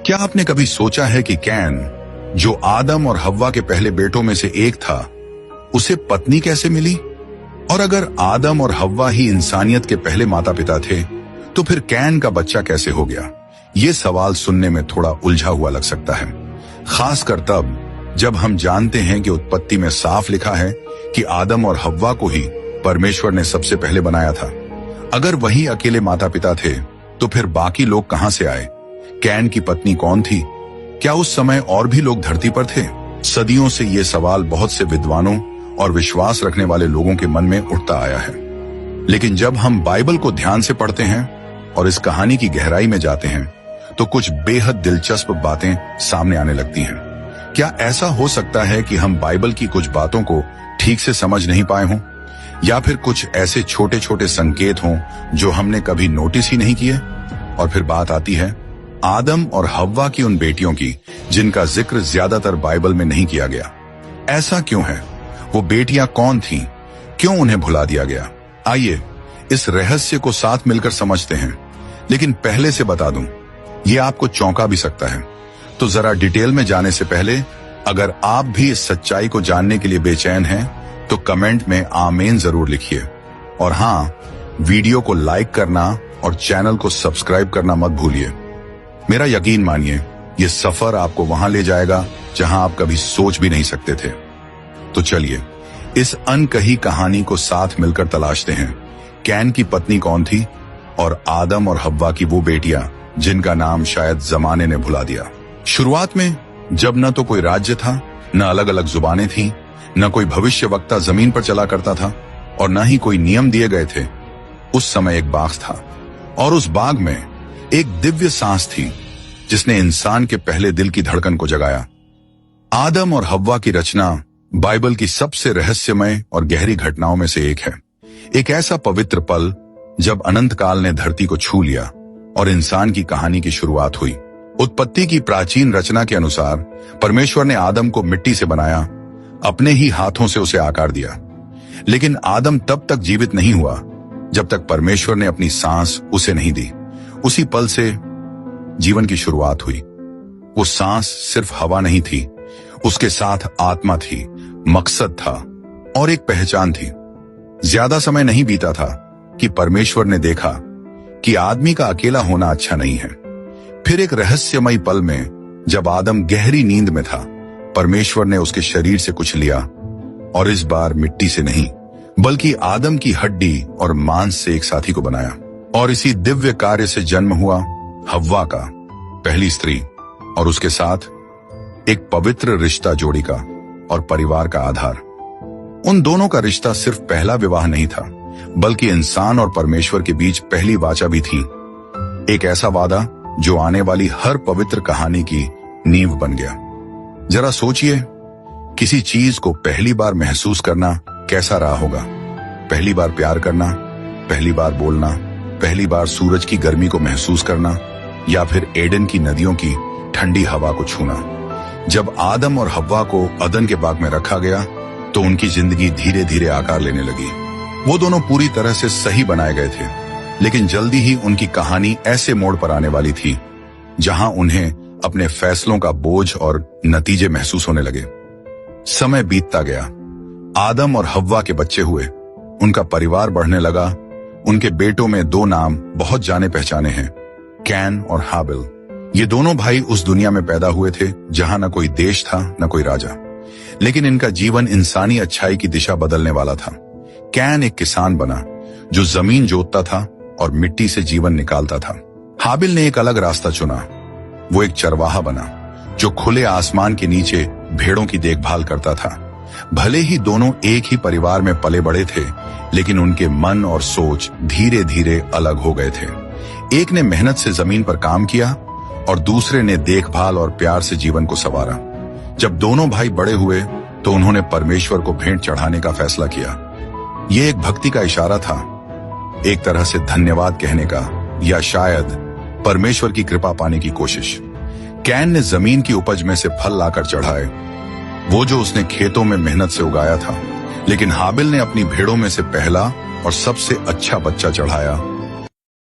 क्या आपने कभी सोचा है कि कैन, जो आदम और हव्वा के पहले बेटों में से एक था, उसे पत्नी कैसे मिली? और अगर आदम और हव्वा ही इंसानियत के पहले माता पिता थे, तो फिर कैन का बच्चा कैसे हो गया? ये सवाल सुनने में थोड़ा उलझा हुआ लग सकता है, खासकर तब जब हम जानते हैं कि उत्पत्ति में साफ लिखा है कि आदम और हव्वा को ही परमेश्वर ने सबसे पहले बनाया था। अगर वही अकेले माता पिता थे, तो फिर बाकी लोग कहां से आए? कैन की पत्नी कौन थी? क्या उस समय और भी लोग धरती पर थे? सदियों से ये सवाल बहुत से विद्वानों और विश्वास रखने वाले लोगों के मन में उठता आया है। लेकिन जब हम बाइबल को ध्यान से पढ़ते हैं और इस कहानी की गहराई में जाते हैं, तो कुछ बेहद दिलचस्प बातें सामने आने लगती हैं। क्या ऐसा हो सकता है कि हम बाइबल की कुछ बातों को ठीक से समझ नहीं पाए हों, या फिर कुछ ऐसे छोटे छोटे संकेत हों जो हमने कभी नोटिस ही नहीं किए? और फिर बात आती है आदम और हव्वा की उन बेटियों की, जिनका जिक्र ज्यादातर बाइबल में नहीं किया गया। ऐसा क्यों है? वो बेटियां कौन थीं? क्यों उन्हें भुला दिया गया? आइए इस रहस्य को साथ मिलकर समझते हैं। लेकिन पहले से बता दूं, ये आपको चौंका भी सकता है। तो जरा डिटेल में जाने से पहले, अगर आप भी इस सच्चाई को जानने के लिए बेचैन हैं, तो कमेंट में आमीन जरूर लिखिए। और हाँ, वीडियो को लाइक करना और चैनल को सब्सक्राइब करना मत भूलिए। मेरा यकीन मानिए, ये सफर आपको वहां ले जाएगा जहां आप कभी सोच भी नहीं सकते थे। तो चलिए इस अनकही कहानी को साथ मिलकर तलाशते हैं। कैन की पत्नी कौन थी, और आदम और हव्वा की वो बेटियां जिनका नाम शायद जमाने ने भुला दिया। शुरुआत में जब न तो कोई राज्य था, न अलग अलग जुबानें थीं, न कोई भविष्यवक्ता जमीन पर चला करता था, और न ही कोई नियम दिए गए थे। उस समय एक बाग था, और उस बाग में एक दिव्य सांस थी जिसने इंसान के पहले दिल की धड़कन को जगाया। आदम और हव्वा की रचना बाइबल की सबसे रहस्यमय और गहरी घटनाओं में से एक है। एक ऐसा पवित्र पल जब अनंत काल ने धरती को छू लिया और इंसान की कहानी की शुरुआत हुई। उत्पत्ति की प्राचीन रचना के अनुसार परमेश्वर ने आदम को मिट्टी से बनाया, अपने ही हाथों से उसे आकार दिया। लेकिन आदम तब तक जीवित नहीं हुआ जब तक परमेश्वर ने अपनी सांस उसे नहीं दी। उसी पल से जीवन की शुरुआत हुई। वो सांस सिर्फ हवा नहीं थी, उसके साथ आत्मा थी, मकसद था और एक पहचान थी। ज्यादा समय नहीं बीता था कि परमेश्वर ने देखा कि आदमी का अकेला होना अच्छा नहीं है। फिर एक रहस्यमयी पल में जब आदम गहरी नींद में था, परमेश्वर ने उसके शरीर से कुछ लिया, और इस बार मिट्टी से नहीं, बल्कि आदम की हड्डी और मांस से एक साथी को बनाया। और इसी दिव्य कार्य से जन्म हुआ हव्वा का, पहली स्त्री, और उसके साथ एक पवित्र रिश्ता जोड़ी का और परिवार का आधार। उन दोनों का रिश्ता सिर्फ पहला विवाह नहीं था, बल्कि इंसान और परमेश्वर के बीच पहली वाचा भी थी। एक ऐसा वादा जो आने वाली हर पवित्र कहानी की नींव बन गया। जरा सोचिए, किसी चीज को पहली बार महसूस करना कैसा रहा होगा? पहली बार प्यार करना, पहली बार बोलना, पहली बार सूरज की गर्मी को महसूस करना, या फिर एडन की नदियों की ठंडी हवा को छूना। जब आदम और हव्वा को अदन के बाग में रखा गया, तो उनकी जिंदगी धीरे धीरे आकार लेने लगी। वो दोनों पूरी तरह से सही बनाए गए थे, लेकिन जल्दी ही उनकी कहानी ऐसे मोड़ पर आने वाली थी जहां उन्हें अपने फैसलों का बोझ और नतीजे महसूस होने लगे। समय बीतता गया, आदम और हव्वा के बच्चे हुए, उनका परिवार बढ़ने लगा। उनके बेटों में दो नाम बहुत जाने पहचाने हैं, कैन और हाबिल। ये दोनों भाई उस दुनिया में पैदा हुए थे जहां न कोई देश था, न कोई राजा, लेकिन इनका जीवन इंसानी अच्छाई की दिशा बदलने वाला था। कैन एक किसान बना जो जमीन जोतता था और मिट्टी से जीवन निकालता था। हाबिल ने एक अलग रास्ता चुना। वो एक चरवाहा बना जो खुले आसमान के नीचे भेड़ों की देखभाल करता था। भले ही दोनों एक ही परिवार में पले बड़े थे, लेकिन उनके मन और सोच धीरे धीरे अलग हो गए थे। एक ने मेहनत से जमीन पर काम किया और दूसरे ने देखभाल और प्यार से जीवन को संवारा। जब दोनों भाई बड़े हुए, तो उन्होंने परमेश्वर को भेंट चढ़ाने का फैसला किया। यह एक भक्ति का इशारा था, एक तरह से धन्यवाद कहने का, या शायद परमेश्वर की कृपा पाने की कोशिश। कैन ने जमीन की उपज में से फल लाकर चढ़ाए, वो जो उसने खेतों में मेहनत से उगाया था। लेकिन हाबिल ने अपनी भेड़ों में से पहला और सबसे अच्छा बच्चा चढ़ाया,